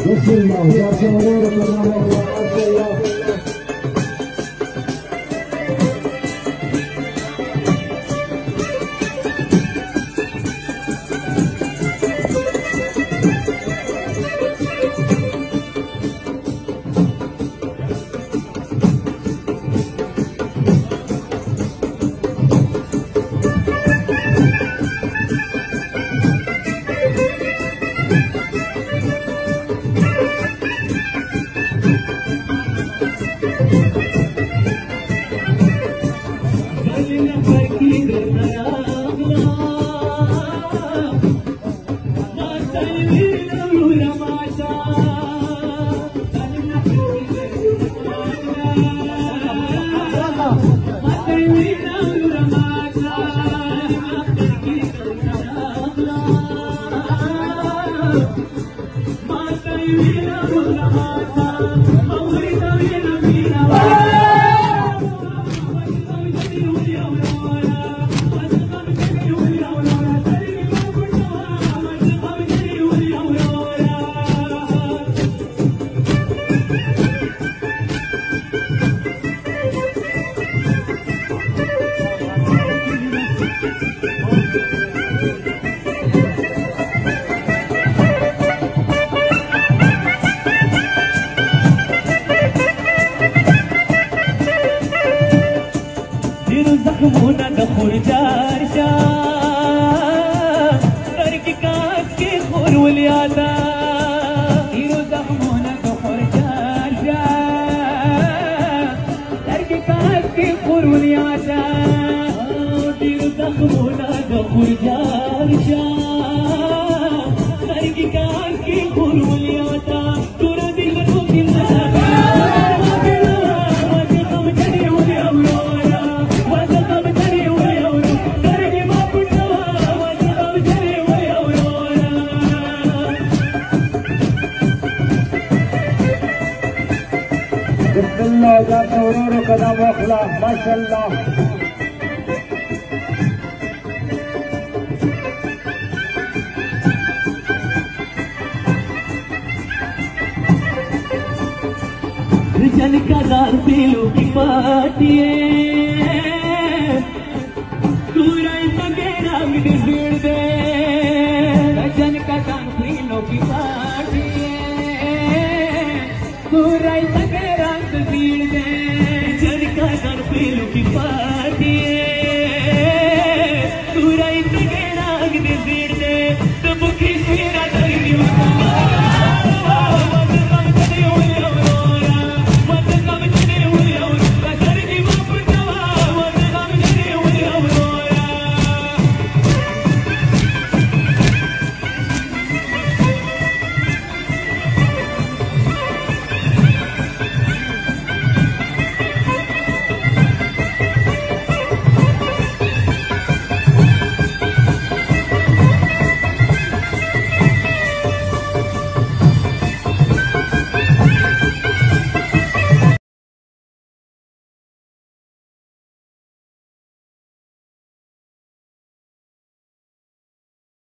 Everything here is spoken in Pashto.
بسم الله يا سمرور الله الله. زخمونا دخور جار شاه برکی کاس کی خور ولیادا دیرو زخمونا دخور جار شاه برکی کاس کی خور ولیادا دیرو زخمونا دخور جار شاه برکی کاس کی خور ولیادا تورا دل کو کیندا بسم الله يا سمرور قدم واخلع ما شاء الله. जन का दार दिलों की पार्टी सूरज वगैरह मिल भीड़ दे जन का दार दिलों की पार्टी सूरज वगैरह भीड़